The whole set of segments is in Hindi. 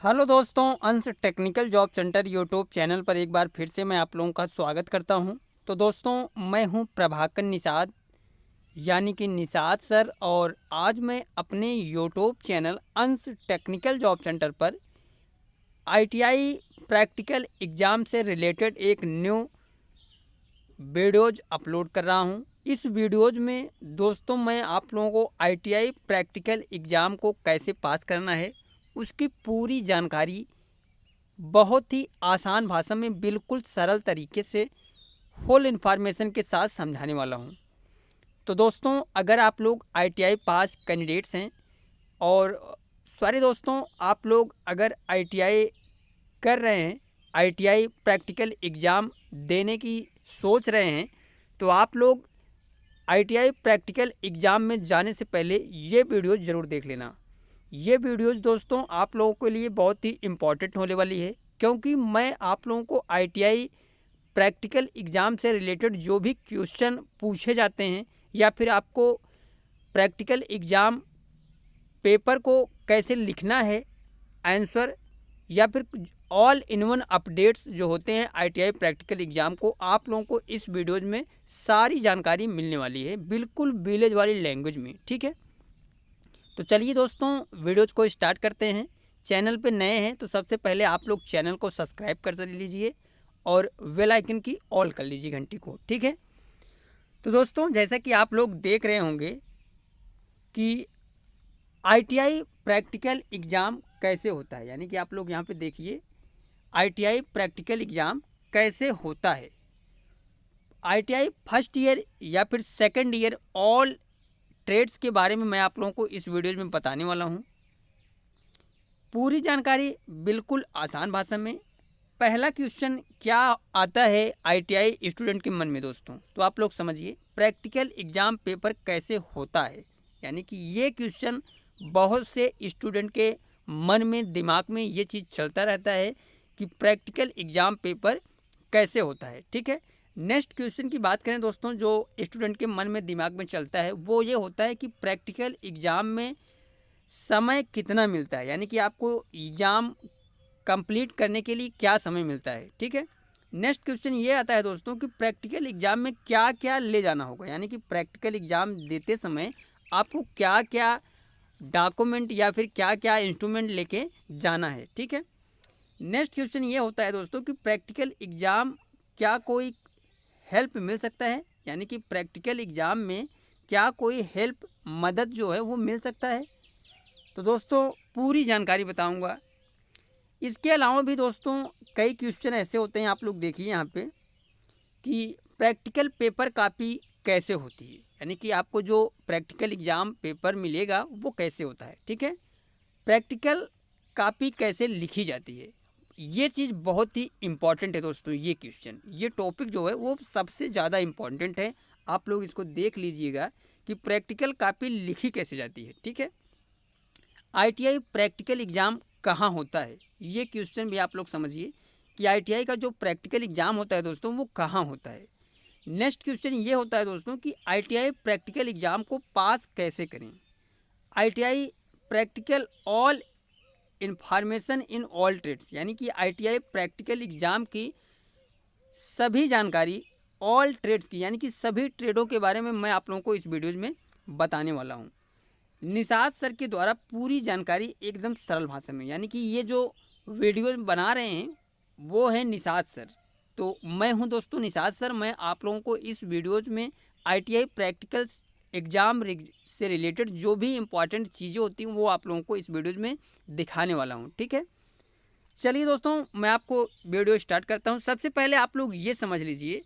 हेलो दोस्तों, अंश technical job centre YouTube channel पर एक बार फिर से मैं आप लोगों का स्वागत करता हूं। तो दोस्तों, मैं हूं प्रभाकर निषाद यानी कि निषाद सर, और आज मैं अपने यूट्यूब चैनल अंश टेक्निकल जॉब सेंटर पर आईटीआई प्रैक्टिकल एग्ज़ाम से रिलेटेड एक न्यू वीडियोज़ अपलोड कर रहा हूं। इस वीडियोज़ में दोस्तों मैं आप लोगों को आईटीआई प्रैक्टिकल एग्ज़ाम को कैसे पास करना है उसकी पूरी जानकारी बहुत ही आसान भाषा में बिल्कुल सरल तरीके से फुल इन्फॉर्मेशन के साथ समझाने वाला हूँ। तो दोस्तों, अगर आप लोग आईटीआई पास कैंडिडेट्स हैं और सॉरी दोस्तों, आप लोग अगर आईटीआई कर रहे हैं, आईटीआई प्रैक्टिकल एग्ज़ाम देने की सोच रहे हैं, तो आप लोग आईटीआई प्रैक्टिकल एग्ज़ाम में जाने से पहले ये वीडियो ज़रूर देख लेना। ये वीडियोज़ दोस्तों आप लोगों के लिए बहुत ही इम्पॉर्टेंट होने वाली है, क्योंकि मैं आप लोगों को आईटीआई प्रैक्टिकल एग्ज़ाम से रिलेटेड जो भी क्वेश्चन पूछे जाते हैं या फिर आपको प्रैक्टिकल एग्ज़ाम पेपर को कैसे लिखना है, आंसर या फिर ऑल इन वन अपडेट्स जो होते हैं आईटीआई प्रैक्टिकल एग्ज़ाम को, आप लोगों को इस वीडियोज़ में सारी जानकारी मिलने वाली है, बिल्कुल विलेज वाली लैंग्वेज में। ठीक है, तो चलिए दोस्तों, वीडियोज को स्टार्ट करते हैं। चैनल पे नए हैं तो सबसे पहले आप लोग चैनल को सब्सक्राइब कर लीजिए और बेल आइकन की ऑल कर लीजिए घंटी को। ठीक है, तो दोस्तों जैसा कि आप लोग देख रहे होंगे कि आईटीआई प्रैक्टिकल एग्ज़ाम कैसे होता है, यानी कि आप लोग यहाँ पे देखिए आईटीआई प्रैक्टिकल एग्ज़ाम कैसे होता है। आईटीआई फर्स्ट ईयर या फिर सेकंड ईयर ऑल ट्रेड्स के बारे में मैं आप लोगों को इस वीडियो में बताने वाला हूं। पूरी जानकारी बिल्कुल आसान भाषा में। पहला क्वेश्चन क्या आता है आईटीआई स्टूडेंट के मन में दोस्तों, तो आप लोग समझिए प्रैक्टिकल एग्ज़ाम पेपर कैसे होता है, यानी कि ये क्वेश्चन बहुत से स्टूडेंट के मन में दिमाग में ये चीज़ चलता रहता है कि प्रैक्टिकल एग्ज़ाम पेपर कैसे होता है। ठीक है, नेक्स्ट क्वेश्चन की बात करें दोस्तों, जो स्टूडेंट के मन में दिमाग में चलता है वो ये होता है कि प्रैक्टिकल एग्ज़ाम में समय कितना मिलता है, यानी कि आपको एग्ज़ाम कंप्लीट करने के लिए क्या समय मिलता है। ठीक है, नेक्स्ट क्वेश्चन ये आता है दोस्तों कि प्रैक्टिकल एग्ज़ाम में क्या क्या ले जाना होगा, यानी कि प्रैक्टिकल एग्ज़ाम देते समय आपको क्या क्या डॉक्यूमेंट या फिर क्या क्या इंस्ट्रूमेंट लेके जाना है। ठीक है, नेक्स्ट क्वेश्चन ये होता है दोस्तों कि प्रैक्टिकल एग्ज़ाम क्या कोई हेल्प मिल सकता है, यानी कि प्रैक्टिकल एग्ज़ाम में क्या कोई हेल्प मदद जो है वो मिल सकता है। तो दोस्तों पूरी जानकारी बताऊंगा। इसके अलावा भी दोस्तों कई क्वेश्चन ऐसे होते हैं, आप लोग देखिए यहाँ पे कि प्रैक्टिकल पेपर कापी कैसे होती है, यानी कि आपको जो प्रैक्टिकल एग्ज़ाम पेपर मिलेगा वो कैसे होता है। ठीक है, प्रैक्टिकल कापी कैसे लिखी जाती है, ये चीज़ बहुत ही इम्पॉर्टेंट है दोस्तों। ये क्वेश्चन, ये टॉपिक जो है वो सबसे ज़्यादा इम्पॉर्टेंट है। आप लोग इसको देख लीजिएगा कि प्रैक्टिकल कापी लिखी कैसे जाती है। ठीक है, आईटीआई प्रैक्टिकल एग्ज़ाम कहाँ होता है, ये क्वेश्चन भी आप लोग समझिए कि आईटीआई का जो प्रैक्टिकल एग्ज़ाम होता है दोस्तों वो कहाँ होता है। नेक्स्ट क्वेश्चन ये होता है दोस्तों कि आईटीआई प्रैक्टिकल एग्ज़ाम को पास कैसे करें। ITI practical all information in all trades, यानी कि आईटीआई प्रैक्टिकल एग्ज़ाम की सभी जानकारी ऑल ट्रेड्स की, यानी कि सभी ट्रेडों के बारे में मैं आप लोगों को इस वीडियोज़ में बताने वाला हूँ निषाद सर के द्वारा। पूरी जानकारी एकदम सरल भाषा में, यानी कि ये जो वीडियो बना रहे हैं वो है निषाद सर। तो मैं हूं दोस्तों निषाद सर। मैं आप लोगों को इस वीडियोज़ में आईटीआई प्रैक्टिकल एग्ज़ाम से रिलेटेड जो भी इम्पॉर्टेंट चीज़ें होती हैं वो आप लोगों को इस वीडियोज़ में दिखाने वाला हूँ। ठीक है, चलिए दोस्तों मैं आपको वीडियो स्टार्ट करता हूँ। सबसे पहले आप लोग ये समझ लीजिए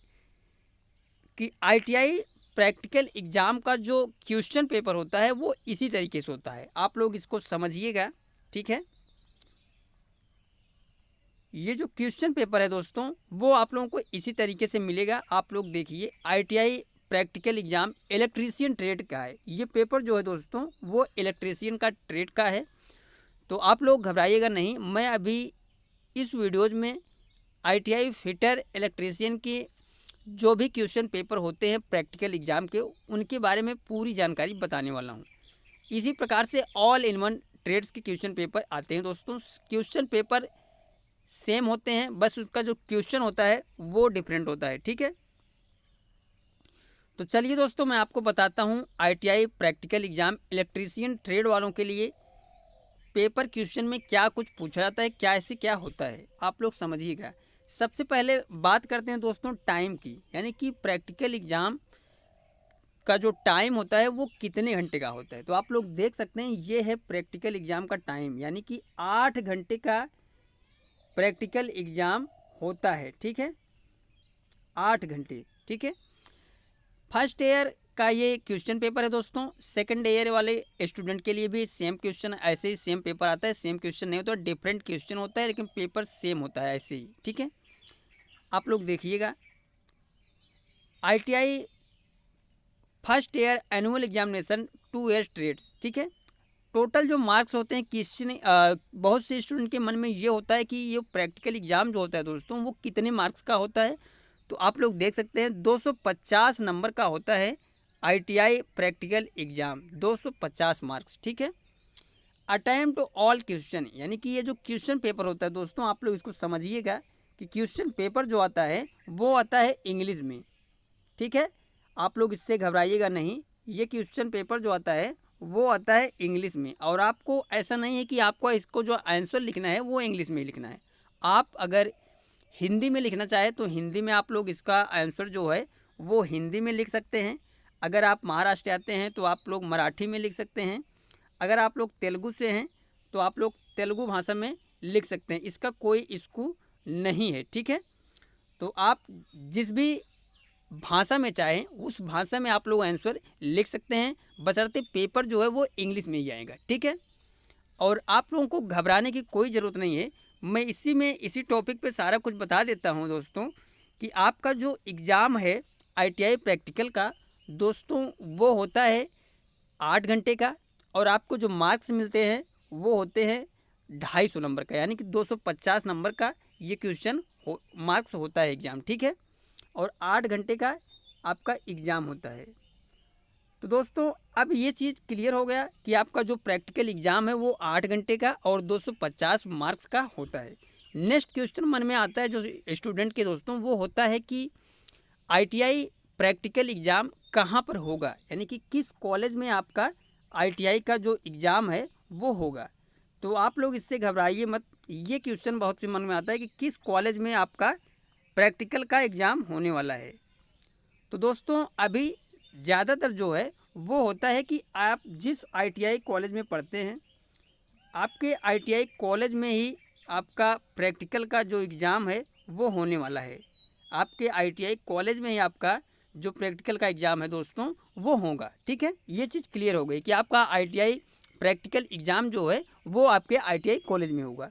कि आईटीआई प्रैक्टिकल एग्ज़ाम का जो क्वेश्चन पेपर होता है वो इसी तरीके से होता है, आप लोग इसको समझिएगा। ठीक है, ये जो क्वेश्चन पेपर है दोस्तों वो आप लोगों को इसी तरीके से मिलेगा। आप लोग देखिए ITI practical exam electrician trade का है, ये पेपर जो है दोस्तों वो इलेक्ट्रीशियन का ट्रेड का है। तो आप लोग घबराइएगा नहीं, मैं अभी इस वीडियोज़ में आईटीआई फिटर इलेक्ट्रीशियन के जो भी क्वेश्चन पेपर होते हैं प्रैक्टिकल एग्ज़ाम के, उनके बारे में पूरी जानकारी बताने वाला हूँ। इसी प्रकार से ऑल इन वन ट्रेड्स के क्वेश्चन पेपर आते हैं दोस्तों। क्वेश्चन पेपर सेम होते हैं, बस उसका जो क्वेश्चन होता है वो डिफरेंट होता है, ठीक है। तो चलिए दोस्तों मैं आपको बताता हूँ ITI practical exam electrician trade वालों के लिए पेपर क्वेश्चन में क्या कुछ पूछा जाता है, क्या ऐसे क्या होता है, आप लोग समझिएगा। सबसे पहले बात करते हैं दोस्तों टाइम की, यानी कि प्रैक्टिकल एग्जाम का जो टाइम होता है वो कितने घंटे का होता है। तो आप लोग देख सकते हैं ये है प्रैक्टिकल एग्जाम का टाइम, यानी कि 8 घंटे का प्रैक्टिकल एग्जाम होता है, ठीक है, 8 घंटे, ठीक है। फर्स्ट ईयर का ये क्वेश्चन पेपर है दोस्तों। सेकंड ईयर वाले स्टूडेंट के लिए भी सेम क्वेश्चन, ऐसे ही सेम पेपर आता है। सेम क्वेश्चन नहीं होता, डिफरेंट क्वेश्चन होता है, लेकिन पेपर सेम होता है ऐसे ही, ठीक है। आप लोग देखिएगा ITI first year annual examination 2 year trades, ठीक है। टोटल जो मार्क्स होते हैं किसी बहुत से स्टूडेंट के मन में ये होता है कि ये प्रैक्टिकल एग्जाम जो होता है दोस्तों वो कितने मार्क्स का होता है। तो आप लोग देख सकते हैं 250 नंबर का होता है ITI प्रैक्टिकल एग्जाम, 250 मार्क्स, ठीक है। अटेम्प्ट टू ऑल क्वेश्चन, यानी कि ये जो क्वेश्चन पेपर होता है दोस्तों, आप लोग इसको समझिएगा कि क्वेश्चन पेपर जो आता है वो आता है इंग्लिश में, ठीक है। आप लोग इससे घबराइएगा नहीं, ये क्वेश्चन पेपर जो आता है वो आता है इंग्लिश में। और आपको ऐसा नहीं है कि आपको इसको जो आंसर लिखना है वो इंग्लिश में ही लिखना है। आप अगर हिंदी में लिखना चाहे तो हिंदी में आप लोग इसका आंसर जो है वो हिंदी में लिख सकते हैं। अगर आप महाराष्ट्र आते हैं तो आप लोग मराठी में लिख सकते हैं। अगर आप लोग तेलुगु से हैं तो आप लोग तेलुगु भाषा में लिख सकते हैं, इसका कोई इशू नहीं है, ठीक है। तो आप जिस भी भाषा में चाहें उस भाषा में आप लोग आंसर लिख सकते हैं, बशर्ते पेपर जो है वो इंग्लिश में ही आएगा, ठीक है। और आप लोगों को घबराने की कोई ज़रूरत नहीं है। मैं इसी टॉपिक पे सारा कुछ बता देता हूं दोस्तों कि आपका जो एग्ज़ाम है ITI प्रैक्टिकल का दोस्तों वो होता है 8 घंटे का, और आपको जो मार्क्स मिलते हैं वो होते हैं 250 नंबर का, यानी कि 250 नंबर का ये क्वेश्चन मार्क्स होता है एग्ज़ाम, ठीक है। और 8 घंटे का आपका एग्ज़ाम होता है। तो दोस्तों अब ये चीज़ क्लियर हो गया कि आपका जो प्रैक्टिकल एग्ज़ाम है वो 8 घंटे का और 250 मार्क्स का होता है। नेक्स्ट क्वेश्चन मन में आता है जो स्टूडेंट के दोस्तों, वो होता है कि ITI प्रैक्टिकल एग्ज़ाम कहाँ पर होगा, यानी कि किस कॉलेज में आपका ITI का जो एग्ज़ाम है वो होगा। तो आप लोग इससे घबराइए मत, ये क्वेश्चन बहुत से मन में आता है कि किस कॉलेज में आपका प्रैक्टिकल का एग्ज़ाम होने वाला है। तो दोस्तों अभी ज़्यादातर जो है वो होता है कि आप जिस ITI कॉलेज में पढ़ते हैं आपके ITI कॉलेज में ही आपका प्रैक्टिकल का जो एग्ज़ाम है वो होने वाला है। आपके ITI कॉलेज में ही आपका जो प्रैक्टिकल का एग्ज़ाम है दोस्तों वो होगा, ठीक है। ये चीज़ क्लियर हो गई कि आपका ITI प्रैक्टिकल एग्ज़ाम जो है वो आपके ITI कॉलेज में होगा।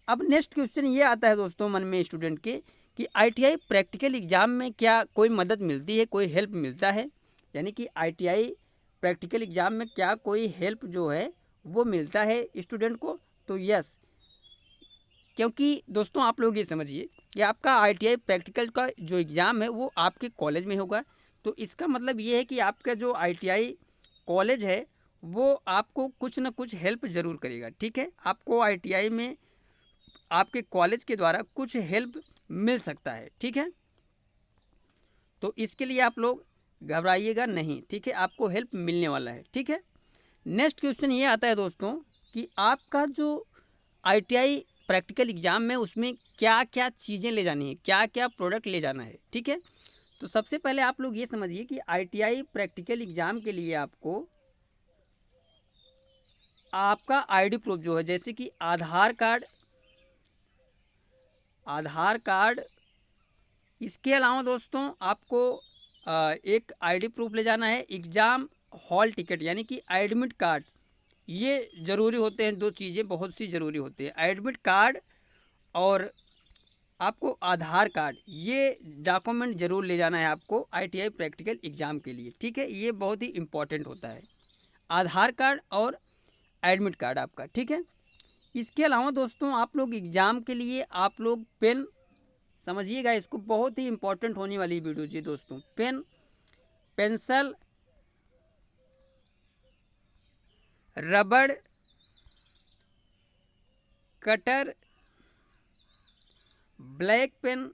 अब नेक्स्ट क्वेश्चन ये आता है दोस्तों मन में स्टूडेंट के कि ITI प्रैक्टिकल एग्ज़ाम में क्या कोई मदद मिलती है, कोई हेल्प मिलता है, यानी कि ITI प्रैक्टिकल एग्ज़ाम में क्या कोई हेल्प जो है वो मिलता है स्टूडेंट को। तो यस, क्योंकि दोस्तों आप लोग ये समझिए कि आपका ITI प्रैक्टिकल का जो एग्ज़ाम है वो आपके कॉलेज में होगा। तो इसका मतलब ये है कि आपका जो ITI कॉलेज है वो आपको कुछ ना कुछ हेल्प ज़रूर करेगा, ठीक है। आपको ITI में आपके कॉलेज के द्वारा कुछ हेल्प मिल सकता है, ठीक है। तो इसके लिए आप लोग घबराइएगा नहीं, ठीक है, आपको हेल्प मिलने वाला है, ठीक है। नेक्स्ट क्वेश्चन ये आता है दोस्तों कि आपका जो ITI प्रैक्टिकल एग्ज़ाम में उसमें क्या क्या चीज़ें ले जानी है, क्या क्या प्रोडक्ट ले जाना है, ठीक है। तो सबसे पहले आप लोग ये समझिए कि ITI प्रैक्टिकल एग्ज़ाम के लिए आपको आपका ID प्रूफ जो है, जैसे कि आधार कार्ड, इसके अलावा दोस्तों आपको एक ID प्रूफ ले जाना है, एग्ज़ाम हॉल टिकट यानी कि एडमिट कार्ड, ये ज़रूरी होते हैं। 2 चीज़ें बहुत सी ज़रूरी होती है, एडमिट कार्ड और आपको आधार कार्ड, ये डॉक्यूमेंट ज़रूर ले जाना है आपको ITI प्रैक्टिकल एग्ज़ाम के लिए, ठीक है। ये बहुत ही इम्पोर्टेंट होता है, आधार कार्ड और एडमिट कार्ड आपका, ठीक है। इसके अलावा दोस्तों आप लोग एग्ज़ाम के लिए आप लोग पेन, समझिएगा इसको, बहुत ही इम्पोर्टेंट होने वाली वीडियो जी दोस्तों, पेन, पेंसिल, रबड़, cutter, black pen,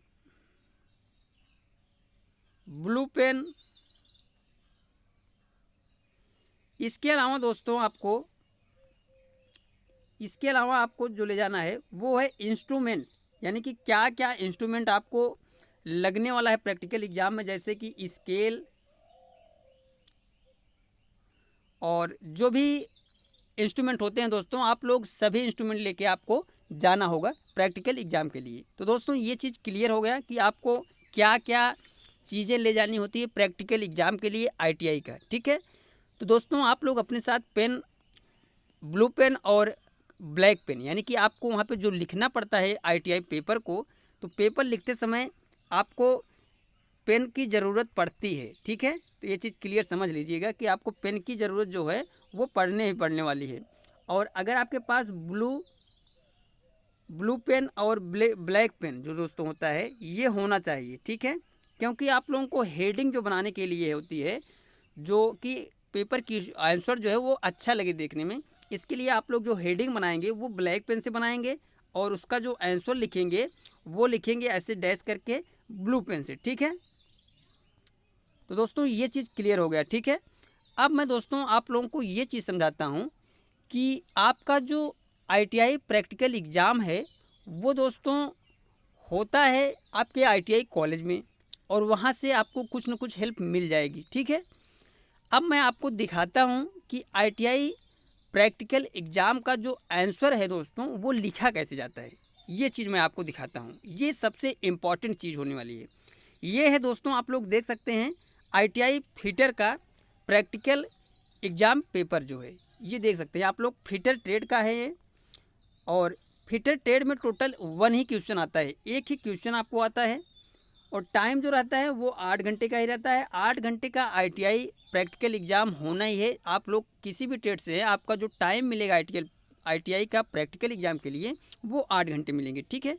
blue pen. इसके अलावा दोस्तों आपको जो ले जाना है वो है इंस्ट्रूमेंट, यानी कि क्या क्या इंस्ट्रूमेंट आपको लगने वाला है प्रैक्टिकल एग्जाम में, जैसे कि स्केल और जो भी इंस्ट्रूमेंट होते हैं दोस्तों, आप लोग सभी इंस्ट्रूमेंट लेके आपको जाना होगा प्रैक्टिकल एग्जाम के लिए। तो दोस्तों ये चीज़ क्लियर हो गया कि आपको क्या क्या चीज़ें ले जानी होती है प्रैक्टिकल एग्जाम के लिए ITI का, ठीक है। तो दोस्तों आप लोग अपने साथ पेन, ब्लू पेन और ब्लैक पेन, यानी कि आपको वहाँ पे जो लिखना पड़ता है ITI पेपर को, तो पेपर लिखते समय आपको पेन की ज़रूरत पड़ती है, ठीक है। तो ये चीज़ क्लियर समझ लीजिएगा कि आपको पेन की ज़रूरत जो है वो पड़ने ही पड़ने वाली है। और अगर आपके पास ब्लू पेन और ब्लैक पेन जो दोस्तों होता है ये होना चाहिए, ठीक है। क्योंकि आप लोगों को हेडिंग जो बनाने के लिए होती है, जो कि पेपर की आंसर जो है वो अच्छा लगे देखने में, इसके लिए आप लोग जो हेडिंग बनाएंगे वो ब्लैक पेन से बनाएंगे और उसका जो आंसर लिखेंगे वो लिखेंगे ऐसे डैश करके ब्लू पेन से, ठीक है। तो दोस्तों ये चीज़ क्लियर हो गया, ठीक है। अब मैं दोस्तों आप लोगों को ये चीज़ समझाता हूँ कि आपका जो ITI प्रैक्टिकल एग्ज़ाम है वो दोस्तों होता है आपके ITI कॉलेज में, और वहाँ से आपको कुछ न कुछ हेल्प मिल जाएगी, ठीक है। अब मैं आपको दिखाता हूँ कि ITI प्रैक्टिकल एग्ज़ाम का जो आंसर है दोस्तों वो लिखा कैसे जाता है, ये चीज़ मैं आपको दिखाता हूँ। ये सबसे इम्पॉर्टेंट चीज़ होने वाली है। ये है दोस्तों, आप लोग देख सकते हैं ITI फिटर का प्रैक्टिकल एग्ज़ाम पेपर जो है, ये देख सकते हैं आप लोग। फिटर ट्रेड का है ये, और फिटर ट्रेड में टोटल 1 ही क्वेश्चन आता है, एक ही क्वेश्चन आपको आता है, और टाइम जो रहता है वो 8 घंटे का ही रहता है। 8 घंटे का ITI प्रैक्टिकल एग्ज़ाम होना ही है। आप लोग किसी भी ट्रेड से, आपका जो टाइम मिलेगा ITI का प्रैक्टिकल एग्ज़ाम के लिए वो 8 घंटे मिलेंगे, ठीक है।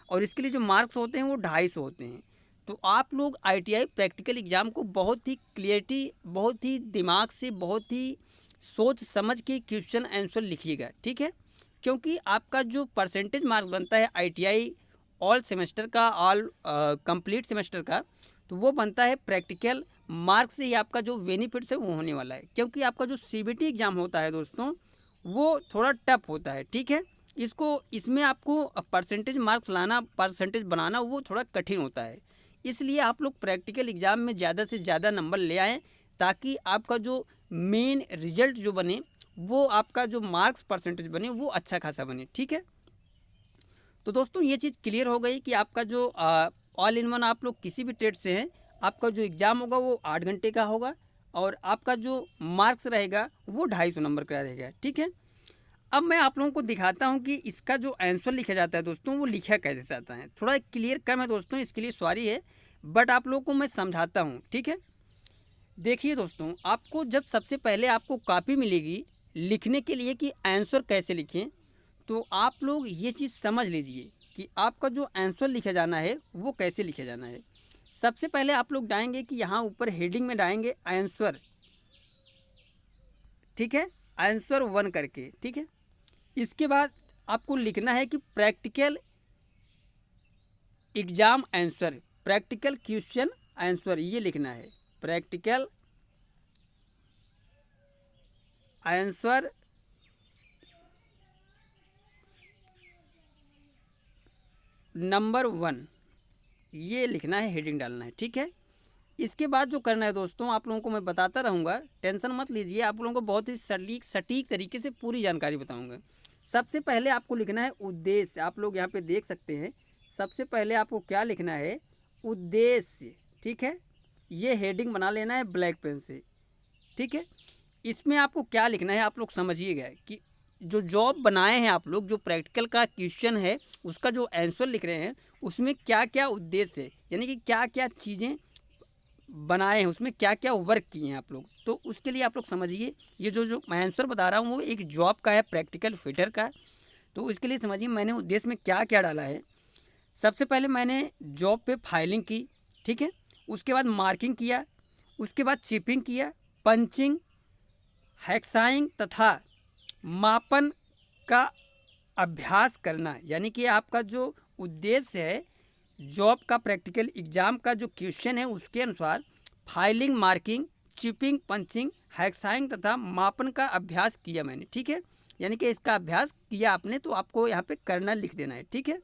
और इसके लिए जो मार्क्स होते हैं वो 250 होते हैं। तो आप लोग ITI प्रैक्टिकल एग्ज़ाम को बहुत ही क्लियरिटी, बहुत ही दिमाग से, बहुत ही सोच समझ के क्वेश्चन आंसर लिखिएगा, ठीक है। क्योंकि आपका जो परसेंटेज मार्क्स बनता है ITI ऑल सेमेस्टर का, ऑल कंप्लीट सेमेस्टर का, तो वो बनता है प्रैक्टिकल मार्क से ही आपका जो बेनिफिट्स है वो होने वाला है। क्योंकि आपका जो CBT एग्ज़ाम होता है दोस्तों वो थोड़ा टफ होता है, ठीक है। इसमें आपको परसेंटेज मार्क्स लाना, परसेंटेज बनाना वो थोड़ा कठिन होता है। इसलिए आप लोग प्रैक्टिकल एग्ज़ाम में ज़्यादा से ज़्यादा नंबर ले आएँ, ताकि आपका जो मेन रिजल्ट जो बने, वो आपका जो मार्क्स परसेंटेज बने वो अच्छा खासा बने, ठीक है। तो दोस्तों ये चीज़ क्लियर हो गई कि आपका जो ऑल इन वन, आप लोग किसी भी ट्रेड से हैं, आपका जो एग्ज़ाम होगा वो 8 घंटे का होगा, और आपका जो मार्क्स रहेगा वो 250 नंबर का रहेगा, ठीक है। अब मैं आप लोगों को दिखाता हूं कि इसका जो आंसर लिखा जाता है दोस्तों वो लिखा कैसे जाता है। थोड़ा क्लियर कम है दोस्तों, इसके लिए सॉरी है, बट आप लोगों को मैं समझाता हूं, ठीक है। देखिए दोस्तों, आपको जब सबसे पहले आपको कॉपी मिलेगी लिखने के लिए कि आंसर कैसे लिखें, तो आप लोग ये चीज़ समझ लीजिए कि आपका जो आंसर लिखा जाना है वो कैसे लिखा जाना है। सबसे पहले आप लोग डालेंगे कि यहाँ ऊपर हेडिंग में डालेंगे आंसर, ठीक है, आंसर 1 करके, ठीक है। इसके बाद आपको लिखना है कि practical exam answer, practical question answer, ये लिखना है, प्रैक्टिकल आंसर नंबर 1, ये लिखना है, हेडिंग डालना है, ठीक है। इसके बाद जो करना है दोस्तों, आप लोगों को मैं बताता रहूँगा, टेंशन मत लीजिए, आप लोगों को बहुत ही सटीक तरीके से पूरी जानकारी बताऊँगा। सबसे पहले आपको लिखना है उद्देश्य। आप लोग यहाँ पे देख सकते हैं, सबसे पहले आपको क्या लिखना है, उद्देश्य, ठीक है। ये हेडिंग बना लेना है ब्लैक पेन से, ठीक है। इसमें आपको क्या लिखना है आप लोग समझिएगा कि जो जॉब बनाए हैं आप लोग, जो प्रैक्टिकल का क्वेश्चन है उसका जो आंसर लिख रहे हैं उसमें क्या क्या उद्देश्य है, यानी कि क्या क्या चीज़ें बनाए हैं, उसमें क्या क्या वर्क किए हैं आप लोग। तो उसके लिए आप लोग समझिए, ये जो मैं आंसर बता रहा हूँ वो एक जॉब का है, प्रैक्टिकल फिटर का। तो इसके लिए समझिए मैंने उद्देश्य में क्या क्या डाला है। सबसे पहले मैंने जॉब पे फाइलिंग की, ठीक है। उसके बाद मार्किंग किया, उसके बाद चिपिंग किया, पंचिंग, हेक्साइंग तथा मापन का अभ्यास करना, यानी कि आपका जो उद्देश्य है जॉब का प्रैक्टिकल एग्जाम का जो क्वेश्चन है उसके अनुसार फाइलिंग, मार्किंग, चिपिंग, पंचिंग, हेक्साइंग तथा मापन का अभ्यास किया मैंने। ठीक है, यानी कि इसका अभ्यास किया आपने तो आपको यहाँ पे करना लिख देना है। ठीक है,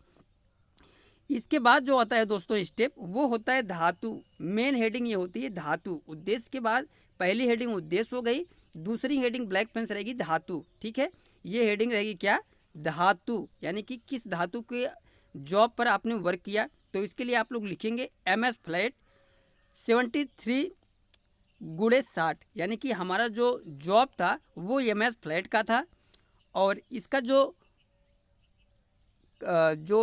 इसके बाद जो होता है दोस्तों स्टेप वो होता है धातु। मेन हेडिंग ये होती है धातु। उद्देश्य के बाद पहली हेडिंग उद्देश्य हो गई, दूसरी हेडिंग ब्लैक पेन से रहेगी धातु। ठीक है, ये हेडिंग रहेगी क्या, धातु, यानी कि किस धातु के जॉब पर आपने वर्क किया। तो इसके लिए आप लोग लिखेंगे MS फ्लैट 73/60, यानी कि हमारा जो जॉब था वो MS फ्लैट का था और इसका जो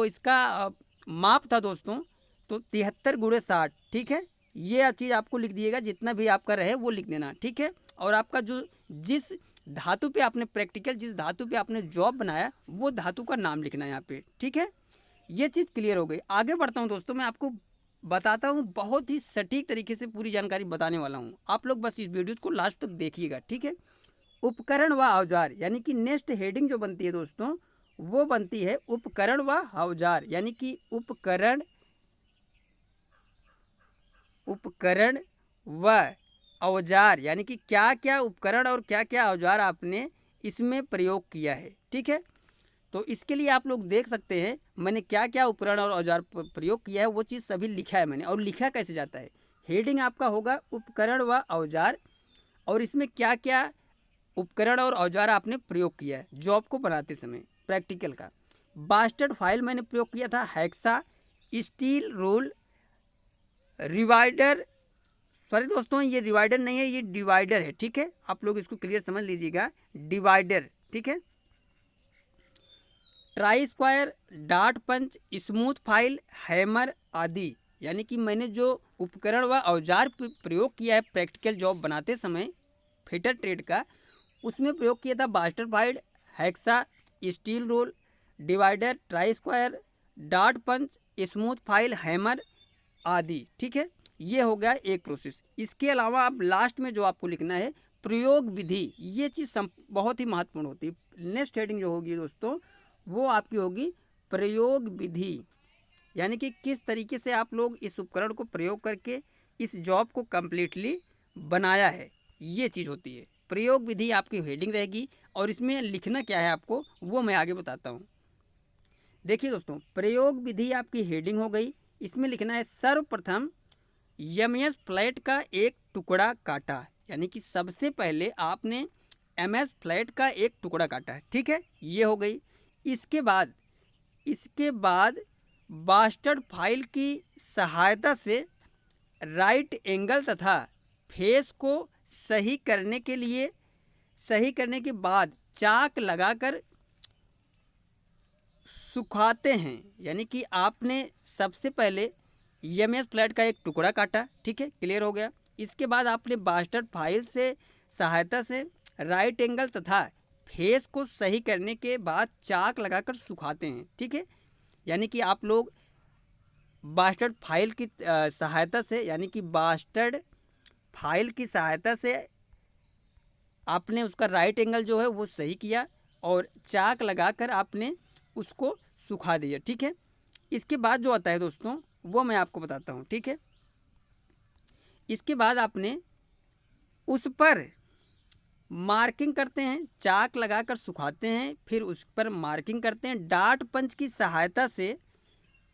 इसका माप था दोस्तों तो 73/60। ठीक है, ये चीज़ आपको लिख दिएगा, जितना भी आपका रहे वो लिख देना। ठीक है, और आपका जो जिस धातु पे आपने प्रैक्टिकल, जिस धातु पे आपने जॉब बनाया वो धातु का नाम लिखना है यहाँ पे। ठीक है, ये चीज़ क्लियर हो गई। आगे बढ़ता हूँ दोस्तों, मैं आपको बताता हूँ, बहुत ही सटीक तरीके से पूरी जानकारी बताने वाला हूँ। आप लोग बस इस वीडियो को लास्ट तक देखिएगा। ठीक है, उपकरण व औजार, यानी कि नेक्स्ट हेडिंग जो बनती है दोस्तों वो बनती है उपकरण व औजार, यानी कि उपकरण व औजार, यानी कि क्या क्या उपकरण और क्या क्या औजार आपने इसमें प्रयोग किया है। ठीक है, तो इसके लिए आप लोग देख सकते हैं मैंने क्या क्या उपकरण और औजार प्रयोग किया है, वो चीज़ सभी लिखा है मैंने। और लिखा कैसे जाता है, हेडिंग आपका होगा उपकरण व औजार, और इसमें क्या क्या उपकरण और औजार आपने प्रयोग किया है जॉब को बनाते समय प्रैक्टिकल का। बास्टर्ड फाइल मैंने प्रयोग किया था, हेक्सा, स्टील रूल, रिवाइडर, सॉरी दोस्तों ये रिवाइडर नहीं है, ये डिवाइडर है। ठीक है, आप लोग इसको क्लियर समझ लीजिएगा, डिवाइडर। ठीक है, ट्राई स्क्वायर, डार्ट पंच, स्मूथ फाइल, हैमर आदि, यानी कि मैंने जो उपकरण व औजार प्रयोग किया है प्रैक्टिकल जॉब बनाते समय फिटर ट्रेड का, उसमें प्रयोग किया था bastard file, hexa, steel rule, divider, try square, डार्ट पंच, स्मूथ फाइल, हैमर आदि। ठीक है, ये हो गया एक प्रोसेस। इसके अलावा आप लास्ट में जो आपको लिखना है प्रयोग विधि, ये चीज़ बहुत ही महत्वपूर्ण होती है। नेक्स्ट हेडिंग जो होगी दोस्तों वो आपकी होगी प्रयोग विधि, यानी कि किस तरीके से आप लोग इस उपकरण को प्रयोग करके इस जॉब को कम्प्लीटली बनाया है, ये चीज़ होती है। प्रयोग विधि आपकी हेडिंग रहेगी और इसमें लिखना क्या है आपको वो मैं आगे बताता हूँ। देखिए दोस्तों, प्रयोग विधि आपकी हेडिंग हो गई, इसमें लिखना है सर्वप्रथम MS फ्लैट का एक टुकड़ा काटा, यानी कि सबसे पहले आपने MS फ्लैट का एक टुकड़ा काटा है। ठीक है, ये हो गई। इसके बाद बास्टर्ड फाइल की सहायता से राइट एंगल तथा फेस को सही करने के बाद चाक लगाकर सुखाते हैं, यानी कि आपने सबसे पहले MS फ्लैट का एक टुकड़ा काटा। ठीक है, क्लियर हो गया। इसके बाद आपने बास्टर्ड फाइल से सहायता से राइट एंगल तथा फेस को सही करने के बाद चाक लगाकर सुखाते हैं। ठीक है, यानी कि आप लोग बास्टर्ड फाइल की सहायता से, यानी कि बास्टर्ड फाइल की सहायता से आपने उसका राइट एंगल जो है वो सही किया और चाक लगाकर आपने उसको सुखा दिया। ठीक है, इसके बाद जो आता है दोस्तों वो मैं आपको बताता हूँ। ठीक है, इसके बाद आपने उस पर मार्किंग करते हैं, चाक लगाकर सुखाते हैं, फिर उस पर मार्किंग करते हैं, डार्ट पंच की सहायता से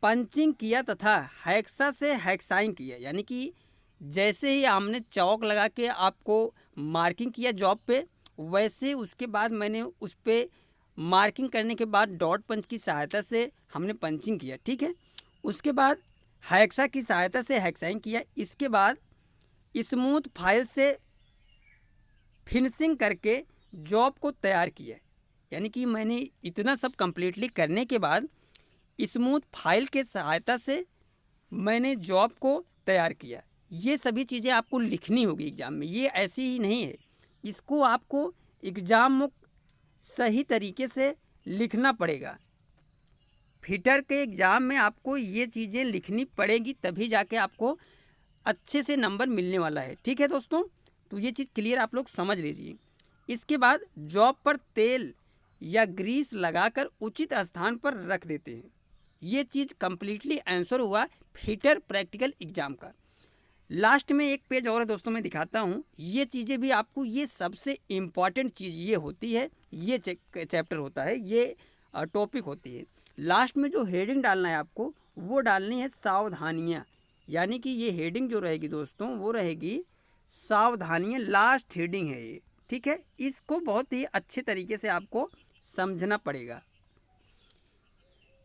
पंचिंग किया तथा हेक्सा से हेक्साइंग किया, यानी कि जैसे ही हमने चौक लगा के आपको मार्किंग किया जॉब पे, वैसे उसके बाद मैंने उस पर मार्किंग करने के बाद डॉट पंच की सहायता से हमने पंचिंग किया। ठीक है, उसके बाद हेक्सा की सहायता से हेक्साइंग किया। इसके बाद स्मूथ फाइल से फिनिशिंग करके जॉब को तैयार किया, यानी कि मैंने इतना सब कंप्लीटली करने के बाद स्मूथ फाइल के सहायता से मैंने जॉब को तैयार किया। ये सभी चीज़ें आपको लिखनी होगी एग्ज़ाम में, ये ऐसी ही नहीं है, इसको आपको एग्ज़ाम में सही तरीके से लिखना पड़ेगा। फिटर के एग्ज़ाम में आपको ये चीज़ें लिखनी पड़ेगी, तभी जाके आपको अच्छे से नंबर मिलने वाला है। ठीक है दोस्तों, तो ये चीज़ क्लियर आप लोग समझ लीजिए। इसके बाद जॉब पर तेल या ग्रीस लगाकर उचित स्थान पर रख देते हैं। ये चीज़ कंप्लीटली आंसर हुआ फिटर प्रैक्टिकल एग्जाम का। लास्ट में एक पेज और है दोस्तों, मैं दिखाता हूँ। ये चीज़ें भी आपको, ये सबसे इम्पॉर्टेंट चीज़ ये होती है, ये चैप्टर होता है, ये टॉपिक होती है। लास्ट में जो हेडिंग डालना है आपको, वो डालनी है सावधानियाँ। यानी कि ये हेडिंग जो रहेगी दोस्तों, वो रहेगी सावधानियाँ। लास्ट हेडिंग है ये, ठीक है। इसको बहुत ही अच्छे तरीके से आपको समझना पड़ेगा।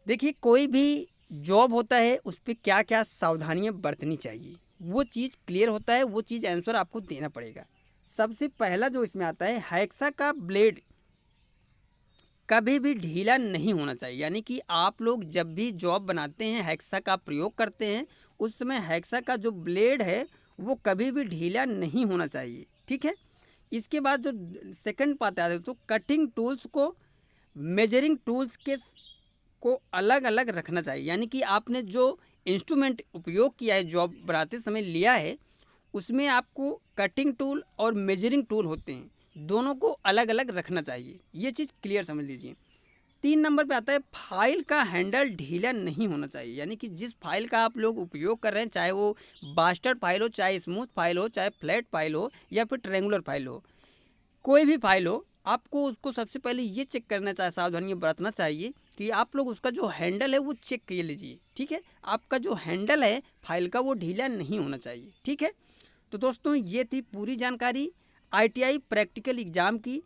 देखिए, कोई भी जॉब होता है उस पर क्या क्या सावधानियाँ बरतनी चाहिए, वो चीज़ क्लियर होता है, वो चीज़ आंसर आपको देना पड़ेगा। सबसे पहला जो इसमें आता है, हैक्सा का ब्लेड कभी भी ढीला नहीं होना चाहिए। यानी कि आप लोग जब भी जॉब बनाते हैं, हैक्सा का प्रयोग करते हैं, उस समय हैक्सा का जो ब्लेड है वो कभी भी ढीला नहीं होना चाहिए, ठीक है। इसके बाद जो सेकंड बात आती है, तो कटिंग टूल्स को मेजरिंग टूल्स के को अलग अलग रखना चाहिए। यानी कि आपने जो इंस्ट्रूमेंट उपयोग किया है, जॉब बनाते समय लिया है, उसमें आपको कटिंग टूल और मेजरिंग टूल होते हैं, दोनों को अलग अलग रखना चाहिए। ये चीज़ क्लियर समझ लीजिए। 3 नंबर पे आता है, फाइल का हैंडल ढीला नहीं होना चाहिए। यानी कि जिस फाइल का आप लोग उपयोग कर रहे हैं, चाहे वो बास्टर्ड फाइल हो, चाहे स्मूथ फाइल हो, चाहे फ्लैट फाइल हो, या फिर ट्रायंगुलर फाइल हो, कोई भी फाइल हो, आपको उसको सबसे पहले ये चेक करना चाहिए, सावधानी बरतना चाहिए कि आप लोग उसका जो हैंडल है वो चेक कर लीजिए, ठीक है। आपका जो हैंडल है फाइल का, वो ढीला नहीं होना चाहिए, ठीक है। तो दोस्तों, ये थी पूरी जानकारी ITI प्रैक्टिकल एग्ज़ाम की।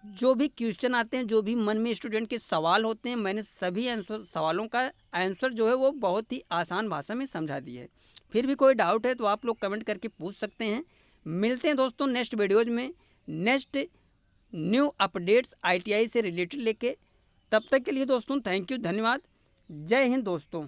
जो भी क्वेश्चन आते हैं, जो भी मन में स्टूडेंट के सवाल होते हैं, मैंने सभी सवालों का आंसर जो है वो बहुत ही आसान भाषा में समझा दिया है। फिर भी कोई डाउट है तो आप लोग कमेंट करके पूछ सकते हैं। मिलते हैं दोस्तों नेक्स्ट वीडियोज़ में, नेक्स्ट न्यू अपडेट्स ITI से रिलेटेड लेके। तब तक के लिए दोस्तों थैंक यू, धन्यवाद। जय हिंद दोस्तों।